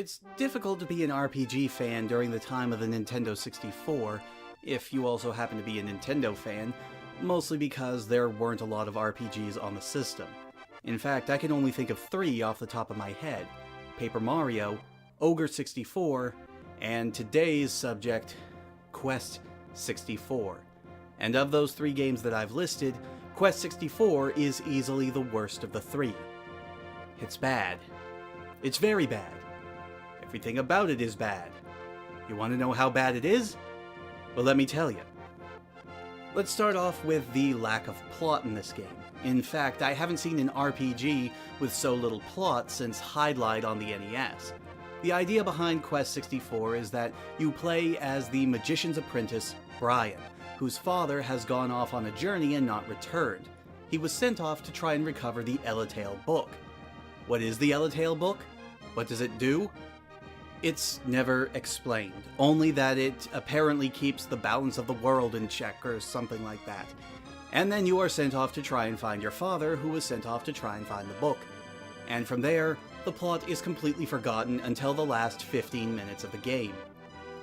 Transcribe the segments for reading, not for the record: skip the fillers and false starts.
It's difficult to be an RPG fan during the time of the Nintendo 64, if you also happen to be a Nintendo fan, mostly because there weren't a lot of RPGs on the system. In fact, I can only think of 3 off the top of my head: Paper Mario, Ogre 64, and today's subject, Quest 64. And of those 3 games that I've listed, Quest 64 is easily the worst of the 3. It's bad. It's very bad. Everything about it is bad. You want to know how bad it is? Well, let me tell you. Let's start off with the lack of plot in this game. In fact, I haven't seen an RPG with so little plot since Hydlide on the NES. The idea behind Quest 64 is that you play as the magician's apprentice, Brian, whose father has gone off on a journey and not returned. He was sent off to try and recover the Elatail book. What is the Elatail book? What does it do? It's never explained, only that it apparently keeps the balance of the world in check or something like that. And then you are sent off to try and find your father, who was sent off to try and find the book. And from there, the plot is completely forgotten until the last 15 minutes of the game.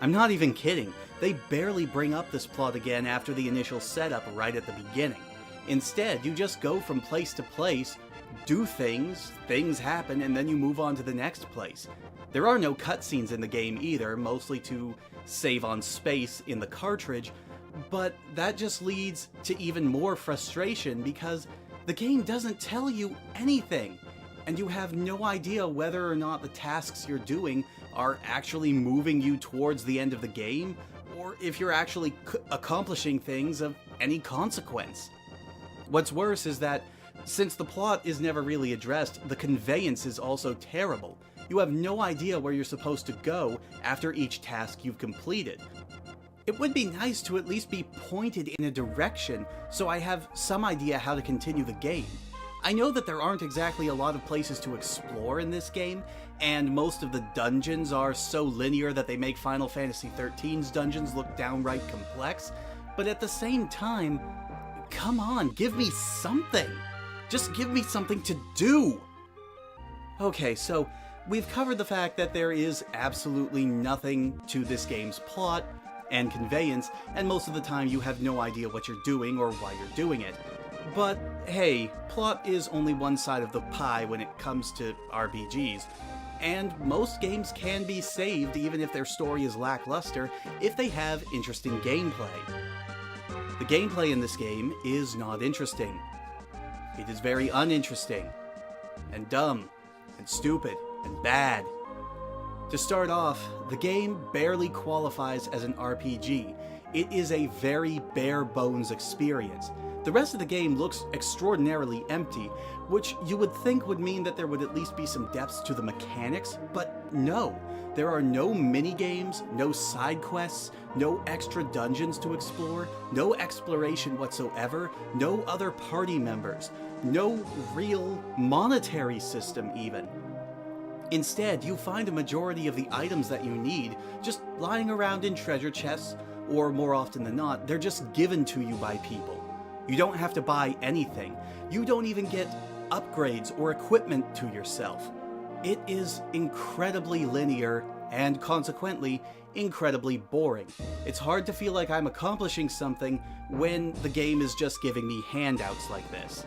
I'm not even kidding, they barely bring up this plot again after the initial setup right at the beginning. Instead, you just go from place to place, do things happen, and then you move on to the next place. There are no cutscenes in the game either, mostly to save on space in the cartridge, but that just leads to even more frustration because the game doesn't tell you anything, and you have no idea whether or not the tasks you're doing are actually moving you towards the end of the game, or if you're actually accomplishing things of any consequence. What's worse is that, since the plot is never really addressed, the conveyance is also terrible. You have no idea where you're supposed to go after each task you've completed. It would be nice to at least be pointed in a direction so I have some idea how to continue the game. I know that there aren't exactly a lot of places to explore in this game, and most of the dungeons are so linear that they make Final Fantasy XIII's dungeons look downright complex, but at the same time, come on, give me something! Just give me something to do! Okay, so we've covered the fact that there is absolutely nothing to this game's plot and conveyance, and most of the time you have no idea what you're doing or why you're doing it. But hey, plot is only one side of the pie when it comes to RPGs, and most games can be saved even if their story is lackluster if they have interesting gameplay. The gameplay in this game is not interesting. It is very uninteresting, and dumb, and stupid, and bad. To start off, the game barely qualifies as an RPG. It is a very bare-bones experience. The rest of the game looks extraordinarily empty, which you would think would mean that there would at least be some depths to the mechanics, but no. There are no mini-games, no side quests, no extra dungeons to explore, no exploration whatsoever, no other party members, no real monetary system even. Instead, you find a majority of the items that you need just lying around in treasure chests, or more often than not, they're just given to you by people. You don't have to buy anything. You don't even get upgrades or equipment to yourself. It is incredibly linear and consequently incredibly boring. It's hard to feel like I'm accomplishing something when the game is just giving me handouts like this.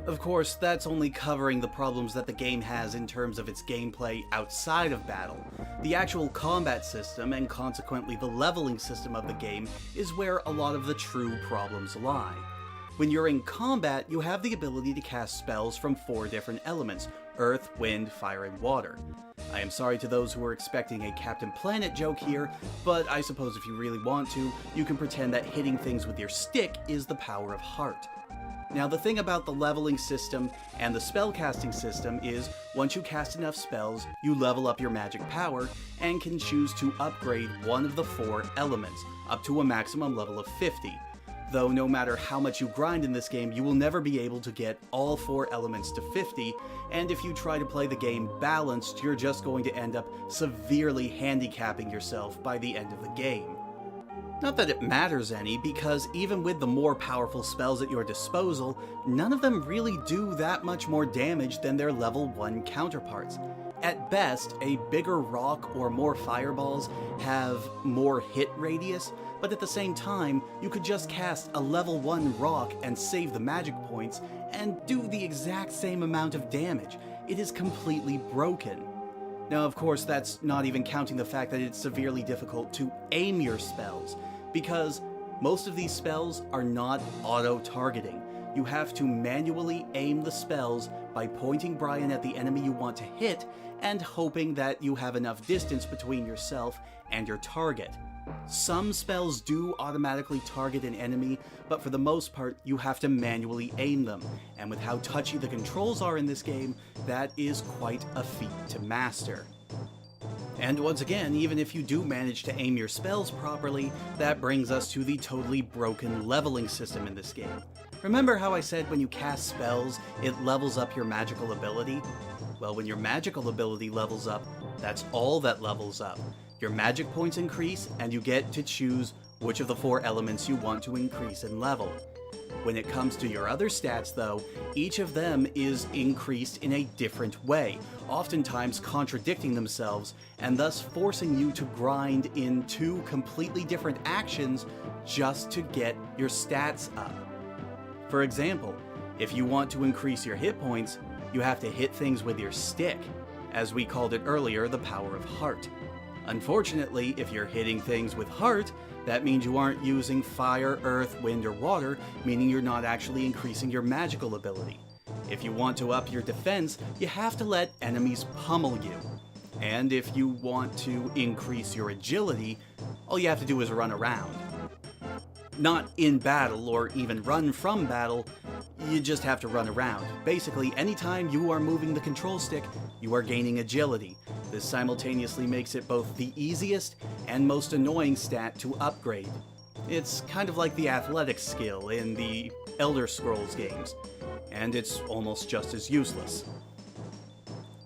Of course, that's only covering the problems that the game has in terms of its gameplay outside of battle. The actual combat system, and consequently the leveling system of the game, is where a lot of the true problems lie. When you're in combat, you have the ability to cast spells from 4 different elements: earth, wind, fire, and water. I am sorry to those who are expecting a Captain Planet joke here, but I suppose if you really want to, you can pretend that hitting things with your stick is the power of heart. Now, the thing about the leveling system and the spellcasting system is, once you cast enough spells, you level up your magic power and can choose to upgrade one of the 4 elements, up to a maximum level of 50. Though no matter how much you grind in this game, you will never be able to get all 4 elements to 50, and if you try to play the game balanced, you're just going to end up severely handicapping yourself by the end of the game. Not that it matters any, because even with the more powerful spells at your disposal, none of them really do that much more damage than their level 1 counterparts. At best, a bigger rock or more fireballs have more hit radius, but at the same time, you could just cast a level 1 rock and save the magic points and do the exact same amount of damage. It is completely broken. Now, of course, that's not even counting the fact that it's severely difficult to aim your spells, because most of these spells are not auto-targeting. You have to manually aim the spells by pointing Brian at the enemy you want to hit and hoping that you have enough distance between yourself and your target. Some spells do automatically target an enemy, but for the most part, you have to manually aim them. And with how touchy the controls are in this game, that is quite a feat to master. And once again, even if you do manage to aim your spells properly, that brings us to the totally broken leveling system in this game. Remember how I said when you cast spells, it levels up your magical ability? Well, when your magical ability levels up, that's all that levels up. Your magic points increase, and you get to choose which of the 4 elements you want to increase in level. When it comes to your other stats, though, each of them is increased in a different way, oftentimes contradicting themselves, and thus forcing you to grind in 2 completely different actions just to get your stats up. For example, if you want to increase your hit points, you have to hit things with your stick, as we called it earlier, the power of heart. Unfortunately, if you're hitting things with heart, that means you aren't using fire, earth, wind, or water, meaning you're not actually increasing your magical ability. If you want to up your defense, you have to let enemies pummel you. And if you want to increase your agility, all you have to do is run around. Not in battle or even run from battle, you just have to run around. Basically, anytime you are moving the control stick, you are gaining agility. This simultaneously makes it both the easiest and most annoying stat to upgrade. It's kind of like the athletics skill in the Elder Scrolls games, and it's almost just as useless.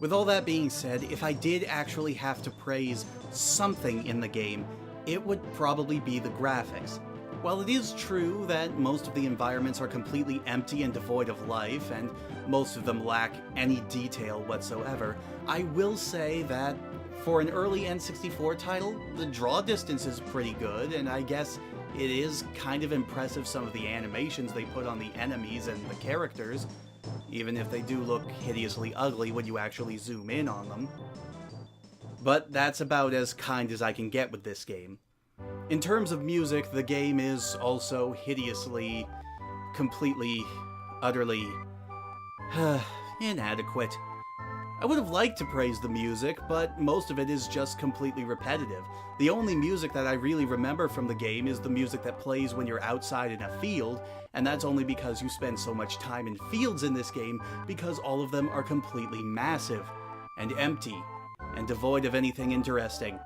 With all that being said, if I did actually have to praise something in the game, it would probably be the graphics. While it is true that most of the environments are completely empty and devoid of life, and most of them lack any detail whatsoever, I will say that for an early N64 title, the draw distance is pretty good, and I guess it is kind of impressive some of the animations they put on the enemies and the characters, even if they do look hideously ugly when you actually zoom in on them. But that's about as kind as I can get with this game. In terms of music, the game is also hideously, completely, utterly inadequate. I would have liked to praise the music, but most of it is just completely repetitive. The only music that I really remember from the game is the music that plays when you're outside in a field, and that's only because you spend so much time in fields in this game because all of them are completely massive, and empty, and devoid of anything interesting.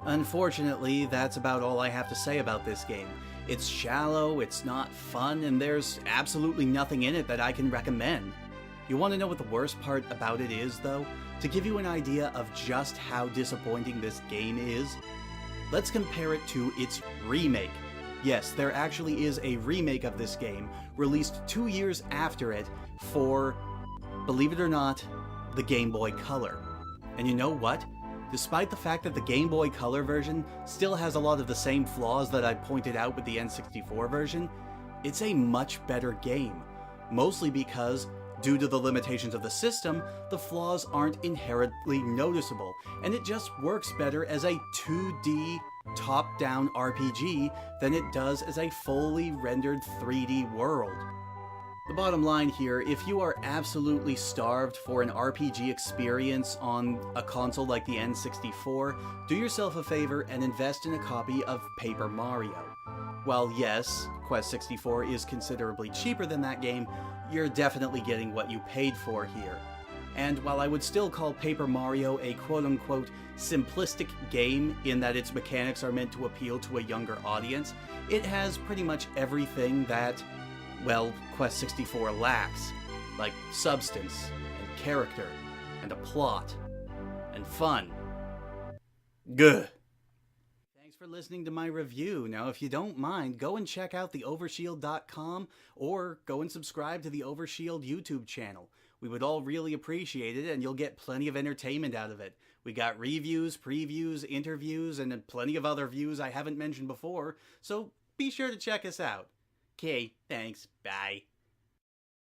Unfortunately, that's about all I have to say about this game. It's shallow, it's not fun, and there's absolutely nothing in it that I can recommend. You want to know what the worst part about it is, though? To give you an idea of just how disappointing this game is, let's compare it to its remake. Yes, there actually is a remake of this game, released 2 years after it for, believe it or not, the Game Boy Color. And you know what? Despite the fact that the Game Boy Color version still has a lot of the same flaws that I pointed out with the N64 version, it's a much better game. Mostly because, due to the limitations of the system, the flaws aren't inherently noticeable, and it just works better as a 2D top-down RPG than it does as a fully rendered 3D world. The bottom line here, if you are absolutely starved for an RPG experience on a console like the N64, do yourself a favor and invest in a copy of Paper Mario. While yes, Quest 64 is considerably cheaper than that game, you're definitely getting what you paid for here. And while I would still call Paper Mario a quote-unquote simplistic game in that its mechanics are meant to appeal to a younger audience, it has pretty much everything that, well, Quest 64 lacks, like substance, and character, and a plot, and fun. Gah. Thanks for listening to my review. Now, if you don't mind, go and check out the Overshield.com, or go and subscribe to the Overshield YouTube channel. We would all really appreciate it, and you'll get plenty of entertainment out of it. We got reviews, previews, interviews, and plenty of other views I haven't mentioned before, so be sure to check us out. Okay, thanks, bye.